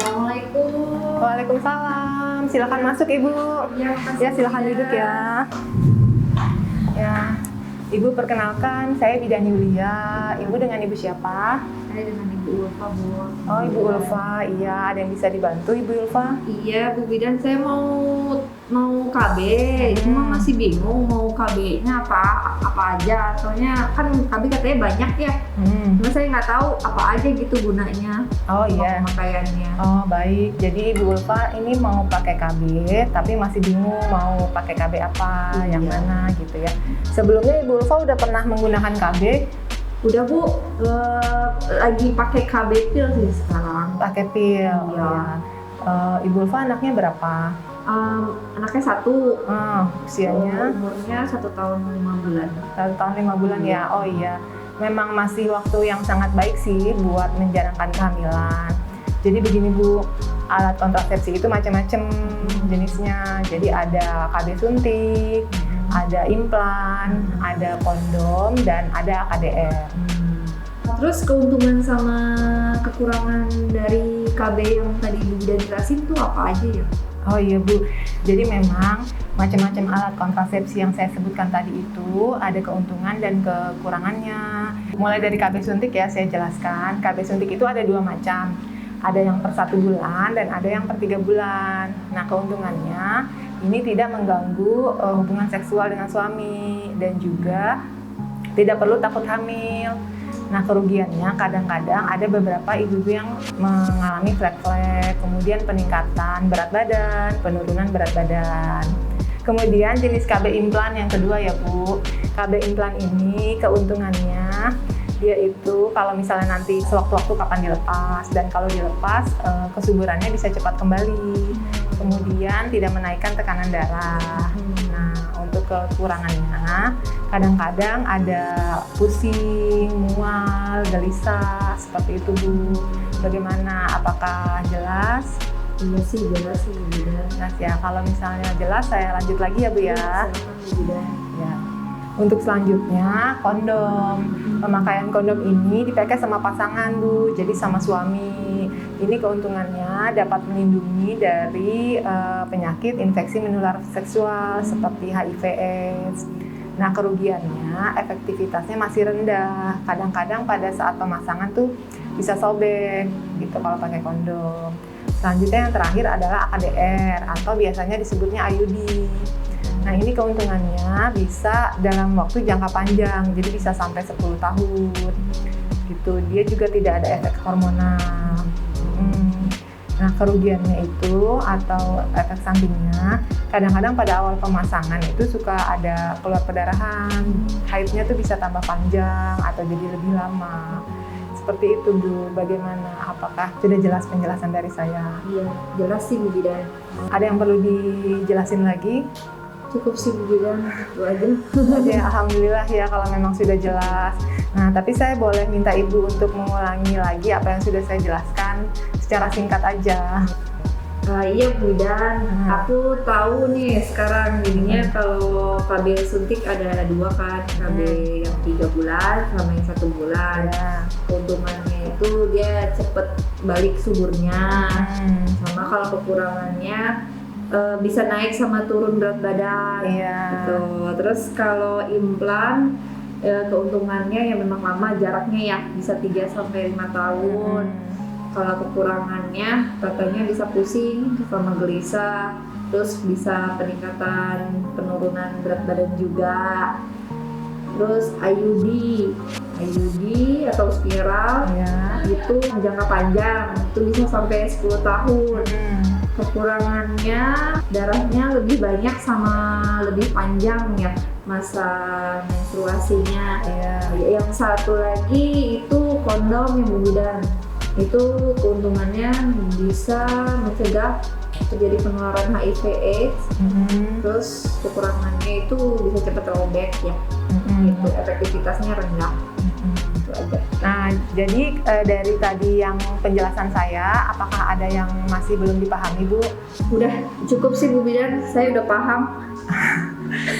Assalamualaikum. Waalaikumsalam. Silakan masuk Ibu. Ya, silakan duduk ya. Ya. Ibu perkenalkan, saya Bidan Yulia. Ibu dengan Ibu siapa? Saya dengan Ibu Ulfa, Bu. Oh, Ibu Ulfa. Iya, ada yang bisa dibantu Ibu Ulfa? Iya, Bu Bidan, saya mau KB, cuma masih bingung mau KB-nya apa aja. Soalnya kan KB katanya banyak ya. Cuma saya nggak tahu apa aja gitu gunanya. Oh iya. Pemakaiannya. Oh baik. Jadi Ibu Ulfa ini mau pakai KB, tapi masih bingung mau pakai KB apa, yang mana gitu ya. Sebelumnya Ibu Ulfa udah pernah menggunakan KB? Udah Bu, lagi pakai KB pil sih sekarang. Pakai pil. Iya. Ibu Ulfa anaknya berapa? Anaknya 1. Usianya? Umurnya 1 tahun 5 bulan. 1 tahun 5 bulan ya. Oh iya. Memang masih waktu yang sangat baik sih buat menjalankan kehamilan. Jadi begini Bu, alat kontrasepsi itu macam-macam jenisnya. Jadi ada KB suntik, ada implan, ada kondom, dan ada KDR. Terus keuntungan sama kekurangan dari KB yang tadi Bu Bidan jelasin tuh apa aja ya? Oh iya Bu, jadi memang macam-macam alat kontrasepsi yang saya sebutkan tadi itu ada keuntungan dan kekurangannya. Mulai dari KB suntik ya saya jelaskan. KB suntik itu ada 2 macam. Ada yang per 1 bulan dan ada yang per 3 bulan. Nah keuntungannya ini tidak mengganggu hubungan seksual dengan suami dan juga tidak perlu takut hamil. Nah kerugiannya kadang-kadang ada beberapa ibu-ibu yang mengalami flek-flek, kemudian peningkatan berat badan, penurunan berat badan. Kemudian jenis KB implan yang kedua ya Bu. KB implan ini keuntungannya dia itu kalau misalnya nanti sewaktu-waktu kapan dilepas, dan kalau dilepas kesuburannya bisa cepat kembali. Kemudian tidak menaikkan tekanan darah. Nah untuk kekurangannya kadang-kadang ada pusing, mual, gelisah seperti itu Bu. Bagaimana? Apakah jelas? Iya sih, jelas sih Bu Bidan. Nah ya kalau misalnya jelas saya lanjut lagi ya Bu ya. Silakan Bu Bidan. Ya. Untuk selanjutnya kondom. Pemakaian kondom ini dipakai sama pasangan Bu, jadi sama suami. Ini keuntungannya dapat melindungi dari penyakit infeksi menular seksual seperti HIV/AIDS. Nah kerugiannya efektivitasnya masih rendah. Kadang-kadang pada saat pemasangan tuh bisa sobek gitu kalau pakai kondom. Selanjutnya yang terakhir adalah AKDR atau biasanya disebutnya IUD. Nah ini keuntungannya bisa dalam waktu jangka panjang, jadi bisa sampai 10 tahun gitu. Dia juga tidak ada efek hormonal. Nah kerugiannya itu atau efek sampingnya kadang-kadang pada awal pemasangan itu suka ada keluar pendarahan, haidnya tuh bisa tambah panjang atau jadi lebih lama. Seperti itu Bu, bagaimana? Apakah sudah jelas penjelasan dari saya? Iya, jelas sih Bu Bidan. Ada yang perlu dijelasin lagi? Cukup sih Bu Bidan, itu aja. Ya, alhamdulillah ya kalau memang sudah jelas. Nah, tapi saya boleh minta Ibu untuk mengulangi lagi apa yang sudah saya jelaskan secara singkat aja. Iya Bu Bidan, aku tahu nih sekarang jadinya kalau KB suntik ada 2 kan, KB yang 3 bulan sama yang 1 bulan. Keuntungannya itu dia cepet balik suburnya, sama kalau kekurangannya bisa naik sama turun berat badan. Gitu. Terus kalau implan keuntungannya ya memang lama jaraknya ya bisa 3-5 tahun. Kalau kekurangannya katanya bisa pusing sama gelisah, terus bisa peningkatan penurunan berat badan juga. Terus IUD atau spiral itu jangka panjang, itu bisa sampai 10 tahun. Kekurangannya darahnya lebih banyak sama lebih panjang ya masa menstruasinya. Yang satu lagi itu kondom yang Bu Bidan. Itu keuntungannya bisa mencegah terjadi penularan HIV/AIDS. Terus kekurangannya itu bisa cepat robek ya. Itu efektivitasnya rendah. Itu aja. Nah, jadi dari tadi yang penjelasan saya, apakah ada yang masih belum dipahami Bu? Udah cukup sih Bu Bidan, saya udah paham.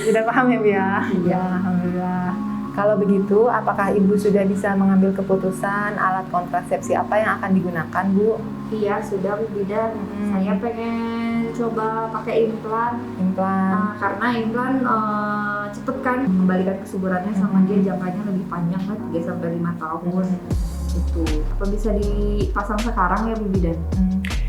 Udah paham ya Bu ya? Ya, alhamdulillah. Kalau begitu, apakah Ibu sudah bisa mengambil keputusan alat kontrasepsi apa yang akan digunakan, Bu? Iya, sudah Bu Bidan. Saya pengen coba pakai implan. Karena implan cepet kan mengembalikan kesuburannya, sama dia jangkanya lebih panjang kan, 3-5 tahun. Itu apa bisa dipasang sekarang ya Bu Bidan?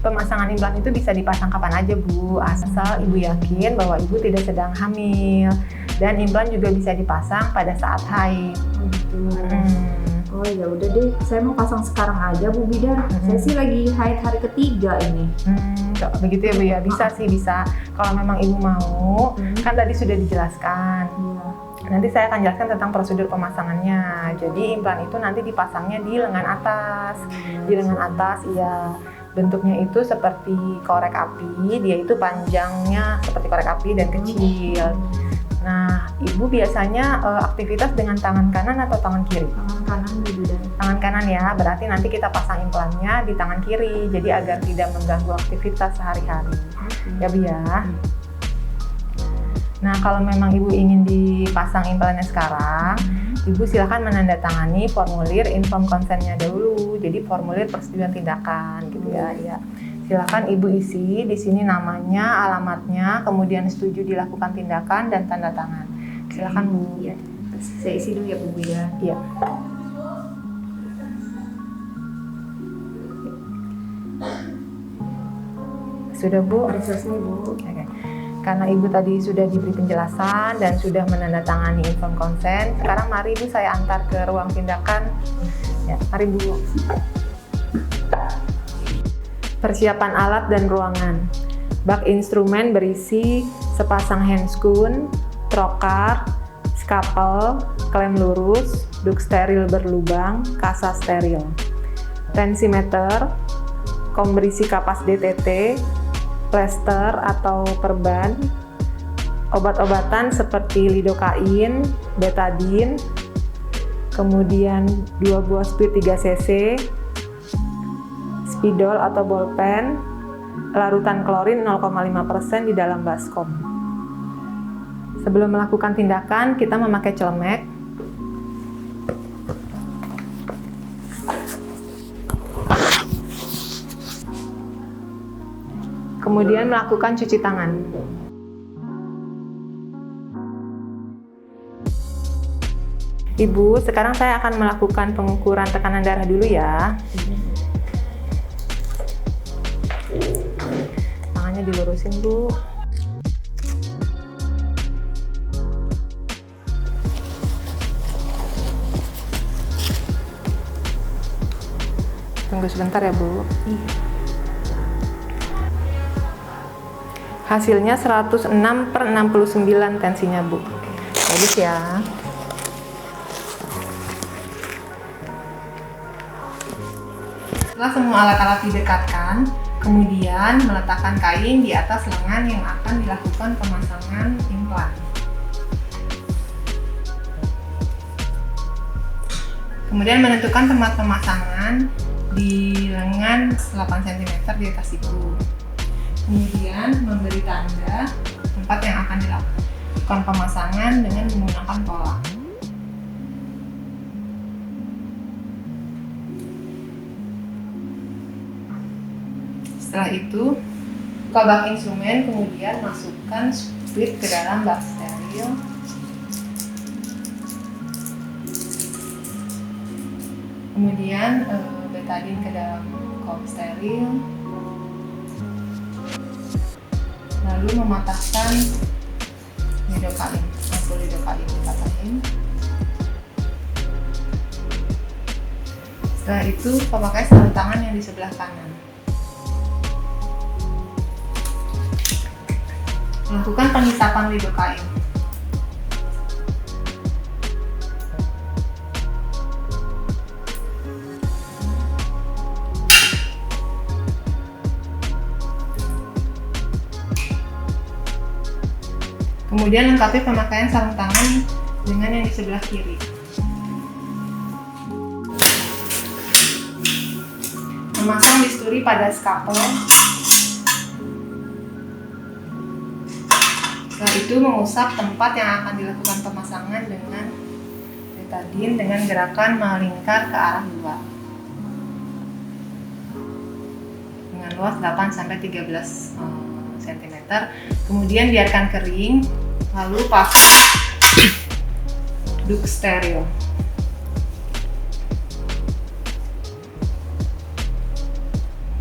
Pemasangan implan itu bisa dipasang kapan aja, Bu, asal Ibu yakin bahwa Ibu tidak sedang hamil. Dan implan juga bisa dipasang pada saat haid. Oh ya udah deh, saya mau pasang sekarang aja Bu Bidan. Saya sih lagi haid hari ketiga ini. Begitu ya Bu ya, bisa. Kalau memang Ibu mau, kan tadi sudah dijelaskan. Nanti saya akan jelaskan tentang prosedur pemasangannya. Jadi implan itu nanti dipasangnya di lengan atas. Di lengan atas, iya. Bentuknya itu seperti korek api, dia itu panjangnya seperti korek api dan kecil. Nah, Ibu biasanya aktivitas dengan tangan kanan atau tangan kiri? Tangan kanan Bu Bidan. Tangan kanan ya, berarti nanti kita pasang implannya di tangan kiri, jadi agar tidak mengganggu aktivitas sehari-hari. Ya Bu ya. Nah, kalau memang Ibu ingin dipasang implannya sekarang, Ibu silakan menandatangani formulir inform consent-nya dahulu. Jadi formulir persetujuan tindakan gitu ya. Silakan Ibu isi di sini namanya, alamatnya, kemudian setuju dilakukan tindakan dan tanda tangan. Silakan Bu. Iya. Saya isi dulu ya Bu Bidan. Iya. Sudah Bu? Selesai Bu. Oke. Karena Ibu tadi sudah diberi penjelasan dan sudah menandatangani inform consent, sekarang mari Bu saya antar ke ruang tindakan. Ya, mari Bu. Persiapan alat dan ruangan. Bak instrumen berisi sepasang handscoon, trokar, skapel, klem lurus, duk steril berlubang, kasa steril. Tensimeter, kom berisi kapas DTT, plester atau perban, obat-obatan seperti lidokain, betadine, kemudian 2 buah spir 3 cc, spidol atau bolpen, larutan klorin 0,5% di dalam baskom. Sebelum melakukan tindakan, kita memakai celemek. Kemudian melakukan cuci tangan. Ibu, sekarang saya akan melakukan pengukuran tekanan darah dulu ya. Tangannya dilurusin, Bu. Tunggu sebentar ya, Bu. Hasilnya 106/69 tensinya, Bu. Bagus ya. Setelah semua alat-alat didekatkan, kemudian meletakkan kain di atas lengan yang akan dilakukan pemasangan implan. Kemudian menentukan tempat pemasangan di lengan 8 cm di atas siku. Kemudian memberi tanda tempat yang akan dilakukan pemasangan dengan menggunakan pola. Setelah itu, buka bak instrumen, kemudian masukkan sprit ke dalam bak steril. Kemudian betadine ke dalam kom steril. Lalu mematahkan lidokain, ampul lidokain dipatahin. Setelah itu, pakai sarung tangan yang di sebelah kanan. Melakukan penghisapan lidokain. Kemudian lengkapi pemakaian sarung tangan dengan yang di sebelah kiri. Memasang bisturi pada skapel. Setelah itu mengusap tempat yang akan dilakukan pemasangan dengan betadine dengan gerakan melingkar ke arah luar dengan luas 8-13 cm. Kemudian biarkan kering, lalu pasang duk steril.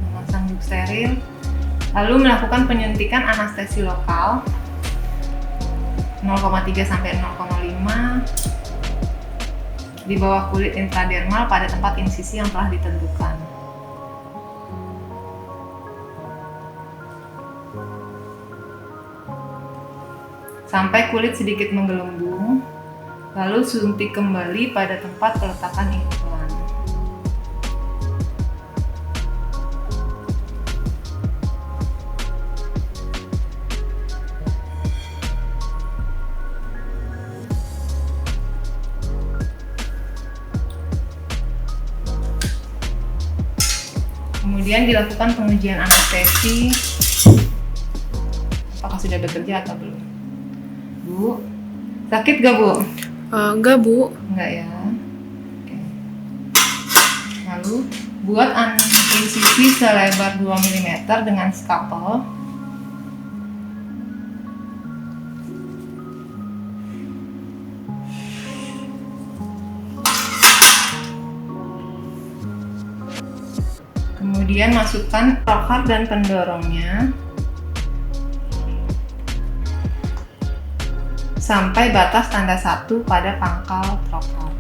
Memasang duk steril, lalu melakukan penyuntikan anestesi lokal 0,3 sampai 0,5 di bawah kulit intradermal pada tempat insisi yang telah ditentukan. Sampai kulit sedikit menggelembung, lalu suntik kembali pada tempat peletakan implan. Kemudian dilakukan pengujian anestesi. Apakah sudah bekerja atau belum? Bu, sakit gak Bu? Enggak Bu. Enggak ya. Oke. Lalu buat insisi selebar 2 mm dengan scalpel. Kemudian masukkan trocar dan pendorongnya sampai batas tanda 1 pada pangkal trocar,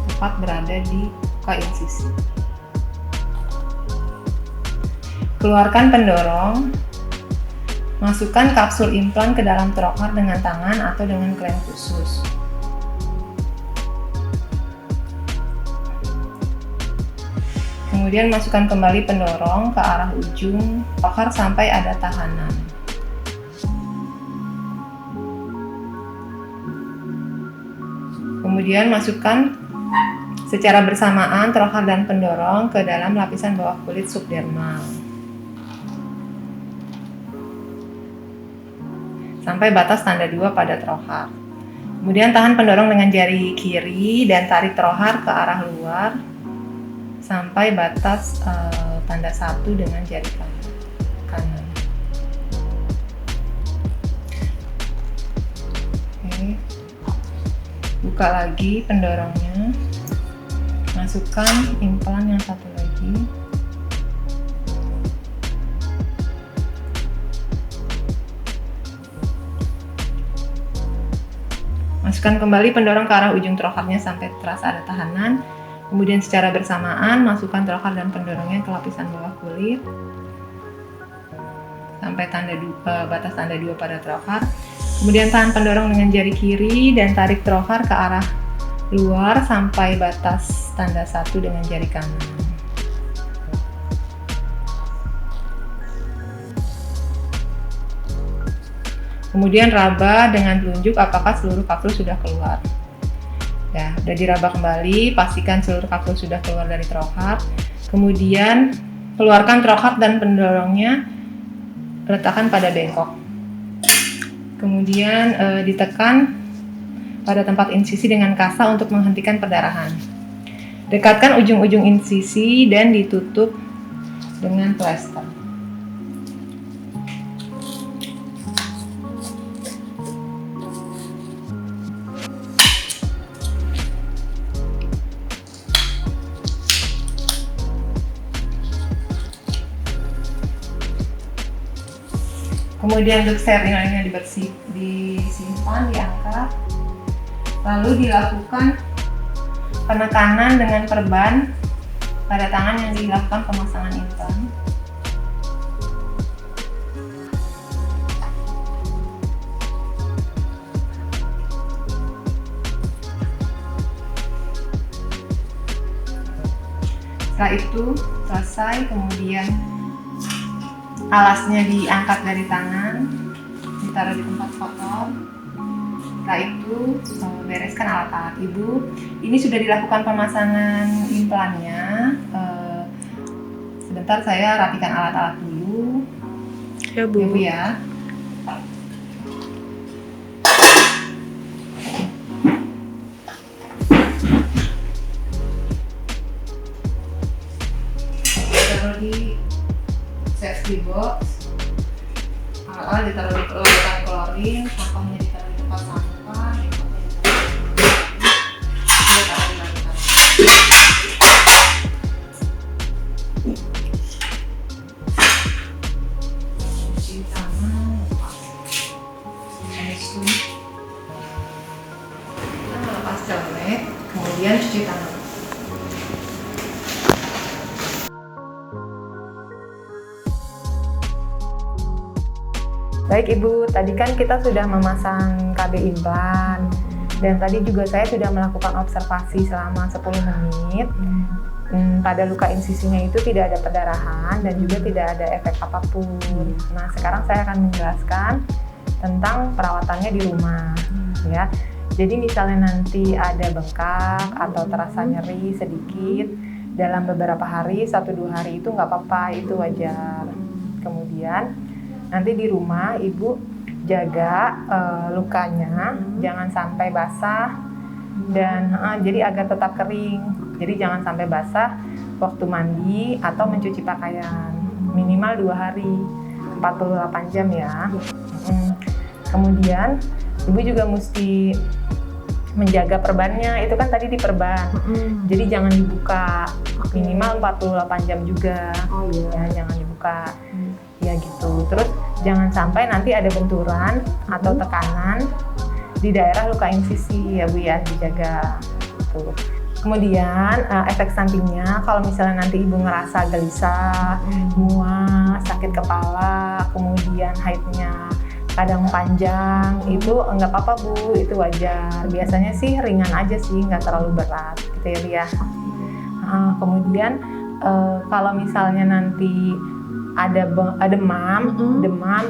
tepat berada di muka insisi. Keluarkan pendorong, masukkan kapsul implan ke dalam trocar dengan tangan atau dengan klem khusus. Kemudian masukkan kembali pendorong ke arah ujung trocar sampai ada tahanan. Kemudian masukkan secara bersamaan trocar dan pendorong ke dalam lapisan bawah kulit subdermal sampai batas tanda 2 pada trocar. Kemudian tahan pendorong dengan jari kiri dan tarik trocar ke arah luar sampai batas tanda 1 dengan jari kanan. Oke. Buka lagi pendorongnya, masukkan implan yang satu lagi. Masukkan kembali pendorong ke arah ujung trocarnya sampai terasa ada tahanan. Kemudian secara bersamaan masukkan trocar dan pendorongnya ke lapisan bawah kulit sampai batas tanda 2 pada trocar. Kemudian tahan pendorong dengan jari kiri dan tarik trocar ke arah luar sampai batas tanda 1 dengan jari kanan. Kemudian raba dengan telunjuk apakah seluruh kapsul sudah keluar. Ya, udah diraba kembali, pastikan seluruh kapsul sudah keluar dari trocar. Kemudian keluarkan trocar dan pendorongnya, letakkan pada bengkok. Kemudian ditekan pada tempat insisi dengan kasa untuk menghentikan perdarahan. Dekatkan ujung-ujung insisi dan ditutup dengan plester. Kemudian duk sterilnya disimpan, diangkat, lalu dilakukan penekanan dengan perban pada tangan yang dilakukan pemasangan implan. Setelah itu selesai, kemudian alasnya diangkat dari tangan, ditaruh di tempat kotor. Setelah itu bereskan alat-alat Ibu. Ini sudah dilakukan pemasangan implannya. Sebentar saya rapikan alat-alat dulu. Ya Bu. Ya Bu ya. di box. Alat ditaruh di larutan klorin, sampahnya ditaruh di tempat sampah. Ditaruh di larutan. Cuci tangan. Kita melepas celemek, kemudian cuci tangan. Baik Ibu, tadi kan kita sudah memasang KB implan dan tadi juga saya sudah melakukan observasi selama 10 menit. Pada luka insisinya itu tidak ada perdarahan dan juga tidak ada efek apapun. Nah, sekarang saya akan menjelaskan tentang perawatannya di rumah, ya. Jadi misalnya nanti ada bengkak atau terasa nyeri sedikit dalam beberapa hari, 1-2 hari itu nggak apa-apa, itu wajar. Kemudian nanti di rumah Ibu jaga lukanya jangan sampai basah dan jadi agar tetap kering. Jadi jangan sampai basah waktu mandi atau mencuci pakaian. Minimal 2 hari, 48 jam ya. Kemudian Ibu juga mesti menjaga perbannya, itu kan tadi diperban. Jadi jangan dibuka, minimal 48 jam juga. Oh iya. Ya, jangan dibuka. Ya gitu. Terus jangan sampai nanti ada benturan atau tekanan di daerah luka insisi ya Bu ya, dijaga. Tuh. Kemudian efek sampingnya kalau misalnya nanti Ibu ngerasa gelisah, mual, sakit kepala, kemudian haidnya kadang panjang, itu enggak apa-apa Bu, itu wajar. Biasanya sih ringan aja sih, nggak terlalu berat gitu ya. Kemudian kalau misalnya nanti ada demam,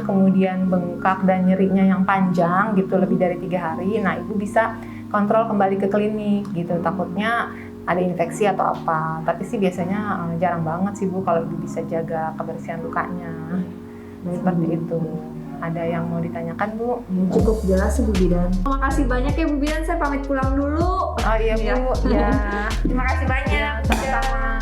kemudian bengkak dan nyerinya yang panjang gitu lebih dari 3 hari, nah Ibu bisa kontrol kembali ke klinik gitu, takutnya ada infeksi atau apa. Tapi sih biasanya jarang banget sih Bu kalau Ibu bisa jaga kebersihan lukanya. Seperti itu. Ada yang mau ditanyakan Bu? Cukup jelas Bu Bidan. Terima kasih banyak ya Bu Bidan, saya pamit pulang dulu. Oh iya Bu, ya. Terima kasih banyak. Sama-sama.